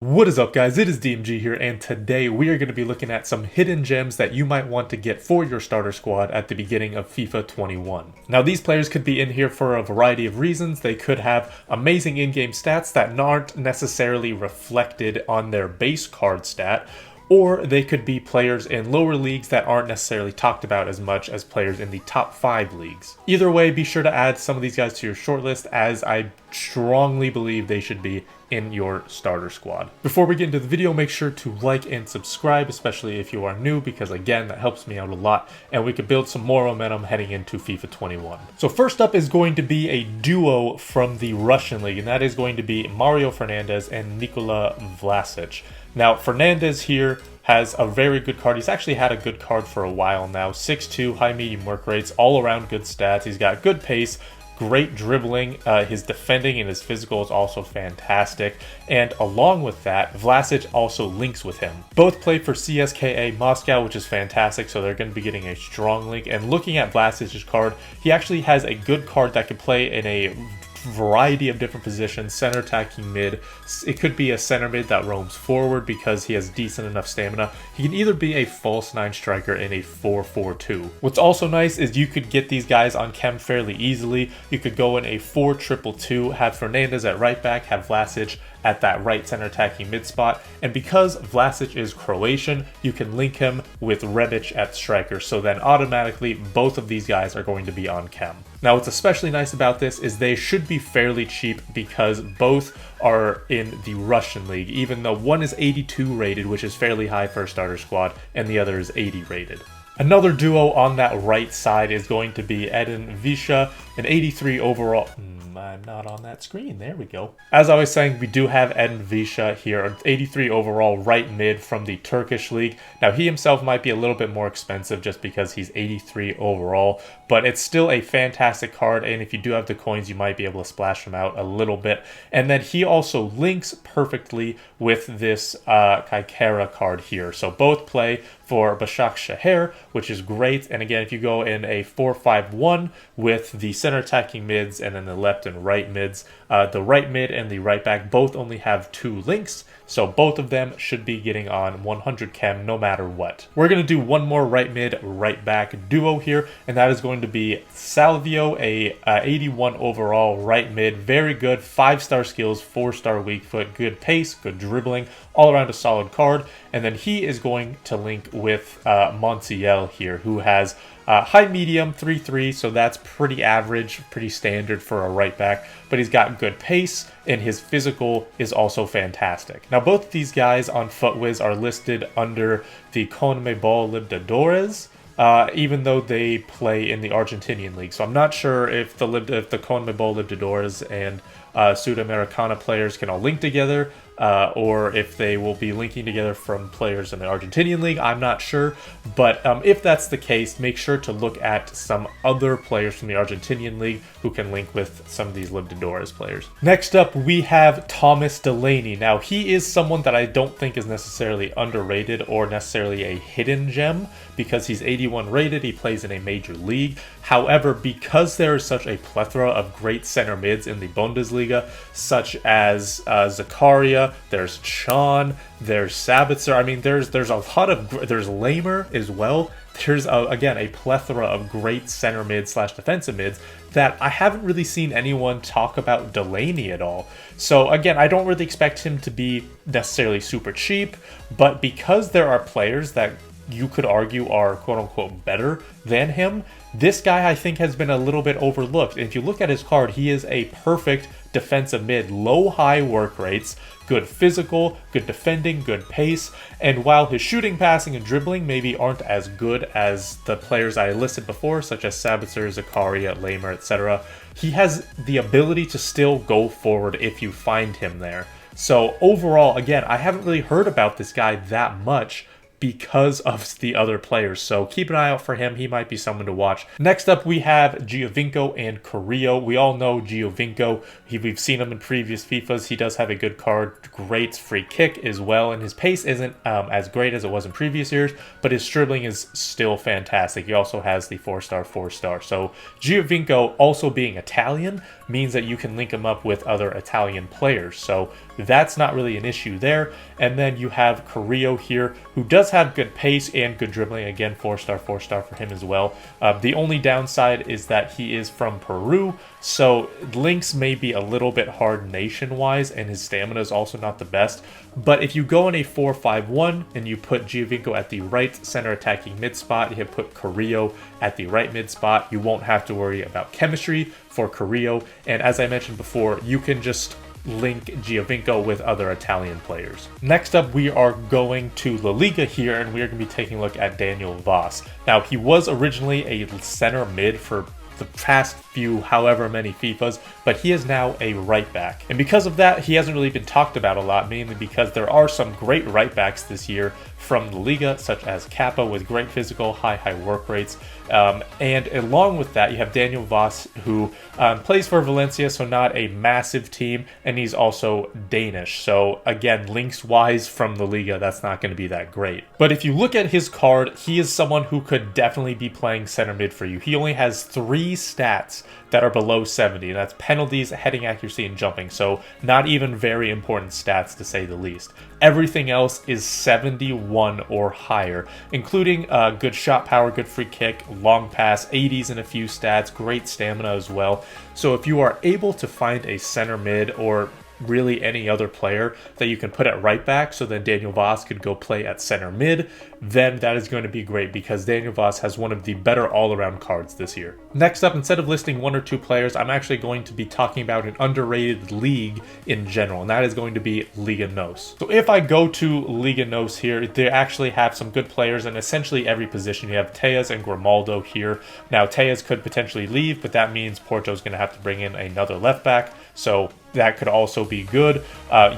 What is up, guys? It is DMG here, and today we are going to be looking at some hidden gems that you might want to get for your starter squad at the beginning of FIFA 21. Now, these players could be in here for a variety of reasons. They could have amazing in-game stats that aren't necessarily reflected on their base card stat, or they could be players in lower leagues that aren't necessarily talked about as much as players in the top 5 leagues. Either way, be sure to add some of these guys to your shortlist, as I strongly believe they should be in your starter squad. Before we get into the video, make sure to like and subscribe, especially if you are new, because again, that helps me out a lot, and we could build some more momentum heading into FIFA 21. So first up is going to be a duo from the Russian League, and that is going to be Mario Fernandez and Nikola Vlasic. Now, Fernandez here has a very good card. He's actually had a good card for a while now. 6'2", high medium work rates, all around good stats. He's got good pace, great dribbling. His defending and his physical is also fantastic. And along with that, Vlasic also links with him. Both play for CSKA Moscow, which is fantastic, so they're going to be getting a strong link. And looking at Vlasic's card, he actually has a good card that can play in a variety of different positions. Center, attacking, mid. It could be a center mid that roams forward because he has decent enough stamina. He can either be a false 9 striker in a 4-4-2. What's also nice is you could get these guys on chem fairly easily. You could go in a 4-2-2, have Fernandez at right back, have Vlasic at that right center attacking mid spot, and because Vlasic is Croatian, you can link him with Rebic at striker, so then automatically both of these guys are going to be on chem. Now, what's especially nice about this is they should be fairly cheap because both are in the Russian league, even though one is 82 rated, which is fairly high for a starter squad, and the other is 80 rated. Another duo on that right side is going to be Edin Visha, an 83 overall. I'm not on that screen. There we go. As I was saying, we do have Edin Visha here, an 83 overall right mid from the Turkish league. Now, he himself might be a little bit more expensive just because he's 83 overall, but it's still a fantastic card, and if you do have the coins, you might be able to splash him out a little bit. And then he also links perfectly with this Kaikara card here. So both play for Başakşehir, which is great. And again, if you go in a 4-5-1 with the center attacking mids and then the left and right mids, the right mid and the right back both only have 2 links, so both of them should be getting on 100 chem no matter what. We're going to do one more right mid, right back duo here, and that is going to be Salvio, a 81 overall right mid, very good, 5-star skills, 4-star weak foot, good pace, good dribbling, all around a solid card. And then he is going to link with Montiel here, who has high medium 3-3, so that's pretty average, pretty standard for a right back, but he's got good pace and his physical is also fantastic. Now, both of these guys on FUTWiz are listed under the CONMEBOL Libertadores, even though they play in the Argentinian league. So I'm not sure if the CONMEBOL Libertadores and Sudamericana players can all link together, or if they will be linking together from players in the Argentinian league. I'm not sure, but if that's the case, make sure to look at some other players from the Argentinian league who can link with some of these Libertadores players. Next up, we have Thomas Delaney. Now, he is someone that I don't think is necessarily underrated or necessarily a hidden gem because he's 81 rated, he plays in a major league. However, because there is such a plethora of great center mids in the Bundesliga, such as Zakaria, there's Chan, there's Sabitzer. I mean, there's a lot of, there's Lamer as well. There's, again, a plethora of great center mids / defensive mids that I haven't really seen anyone talk about Delaney at all. So again, I don't really expect him to be necessarily super cheap, but because there are players that you could argue are quote-unquote better than him, this guy I think has been a little bit overlooked. And if you look at his card, he is a perfect defensive mid, low-high work rates, good physical, good defending, good pace, and while his shooting, passing, and dribbling maybe aren't as good as the players I listed before, such as Sabitzer, Zakaria, Lamer, etc., he has the ability to still go forward if you find him there. So overall, again, I haven't really heard about this guy that much, because of the other players. So keep an eye out for him. He might be someone to watch. Next up, we have Giovinco and Carrillo. We all know Giovinco. We've seen him in previous FIFAs. He does have a good card, great free kick as well, and his pace isn't as great as it was in previous years, but his dribbling is still fantastic. He also has the 4-star, 4-star. So Giovinco, also being Italian, means that you can link him up with other Italian players. So that's not really an issue there. And then you have Carrillo here, who does have good pace and good dribbling. Again, 4-star, 4-star for him as well. The only downside is that he is from Peru, so links may be a little bit hard nation-wise, and his stamina is also not the best. But if you go in a 4-5-1 and you put Giovinco at the right center attacking mid spot, you put Carrillo at the right mid spot, you won't have to worry about chemistry for Carrillo. And as I mentioned before, you can just link Giovinco with other Italian players. Next up, we are going to La Liga here, and we are going to be taking a look at Daniel Vaz. Now, he was originally a center mid for the past few however many FIFAs, but he is now a right back. And because of that, he hasn't really been talked about a lot, mainly because there are some great right backs this year from the Liga, such as Kappa, with great physical, high work rates. And along with that, you have Daniel Vaz, who plays for Valencia, so not a massive team, and he's also Danish. So again, links-wise from the Liga, that's not going to be that great. But if you look at his card, he is someone who could definitely be playing center mid for you. He only has 3 stats that are below 70, and that's penalties, heading accuracy, and jumping. So not even very important stats, to say the least. Everything else is 71 or higher, including good shot power, good free kick, long pass, 80s in a few stats, great stamina as well. So if you are able to find a center mid, or really any other player that you can put at right back, so then Daniel Vaz could go play at center mid, then that is going to be great, because Daniel Vaz has one of the better all-around cards this year. Next up, instead of listing 1 or 2 players, I'm actually going to be talking about an underrated league in general, and that is going to be Liga NOS. So if I go to Liga NOS here, they actually have some good players in essentially every position. You have Tejas and Grimaldo here. Now, Tejas could potentially leave, but that means Porto's going to have to bring in another left back, so that could also be good.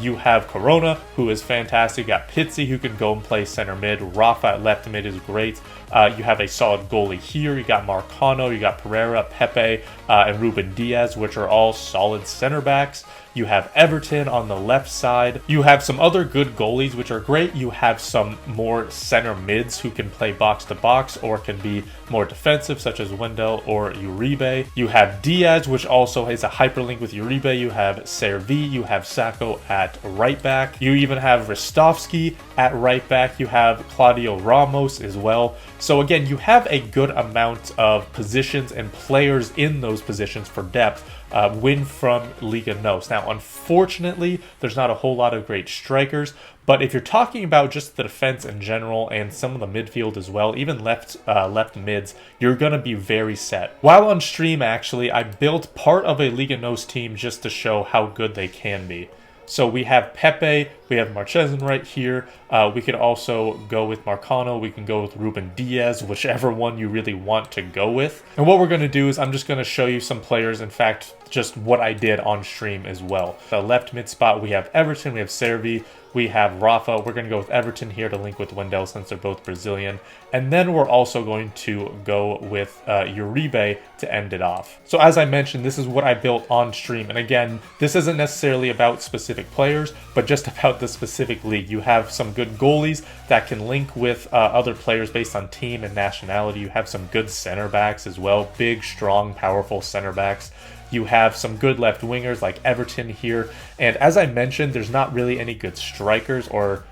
You have Corona, who is fantastic. You got Pizzi, who can go and play center mid. Rafa at left mid is great. You have a solid goalie here. You got Marcano, you got Pereira, Pepe, and Ruben Diaz, which are all solid center backs. You have Everton on the left side. You have some other good goalies, which are great. You have some more center mids who can play box to box or can be more defensive, such as Wendell or Uribe. You have Diaz, which also is a hyperlink with Uribe. You have Servi. You have Sacco at right back. You even have Ristovski at right back. You have Claudio Ramos as well. So again, you have a good amount of positions and players in those positions for depth. Win from Liga NOS. Now, unfortunately, there's not a whole lot of great strikers, but if you're talking about just the defense in general and some of the midfield as well, even left mids, you're going to be very set. While on stream, actually, I built part of a Liga NOS team just to show how good they can be. So we have Pepe, we have Marchesin right here. We could also go with Marcano. We can go with Ruben Diaz, whichever one you really want to go with. And what we're going to do is I'm just going to show you some players, in fact, just what I did on stream as well. The left mid spot, we have Everton, we have Servi, we have Rafa. We're going to go with Everton here to link with Wendell since they're both Brazilian. And then we're also going to go with Uribe to end it off. So as I mentioned, this is what I built on stream. And again, this isn't necessarily about specific players, but just about the specific league. You have some good goalies that can link with other players based on team and nationality. You have some good center backs as well. Big, strong, powerful center backs. You have some good left wingers like Everton here. And as I mentioned, there's not really any good strikers or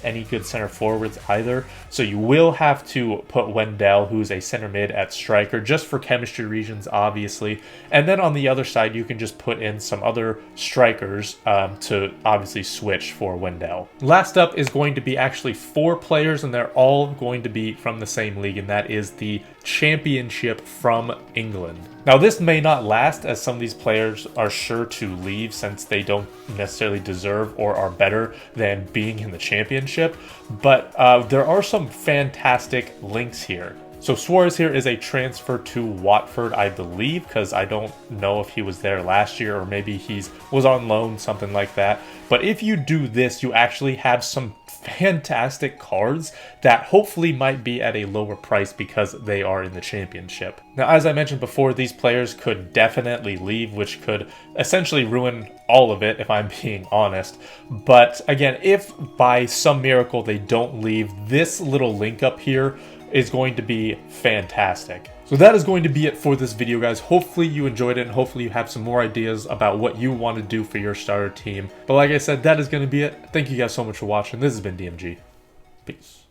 any good center forwards either. So you will have to put Wendell, who's a center mid, at striker, just for chemistry reasons, obviously. And then on the other side, you can just put in some other strikers to obviously switch for Wendell. Last up is going to be actually 4 players, and they're all going to be from the same league, and that is the Championship from England. Now, this may not last, as some of these players are sure to leave since they don't necessarily deserve or are better than being in the Championship, but there are some fantastic links here. So Suarez here is a transfer to Watford, I believe, because I don't know if he was there last year or maybe he was on loan, something like that. But if you do this, you actually have some fantastic cards that hopefully might be at a lower price because they are in the championship. Now, as I mentioned before, these players could definitely leave, which could essentially ruin all of it if I'm being honest. But again, if by some miracle they don't leave, this little link up here is going to be fantastic. So that is going to be it for this video, guys. Hopefully you enjoyed it and hopefully you have some more ideas about what you want to do for your starter team. But like I said, that is going to be it. Thank you guys so much for watching. This has been DMG. Peace.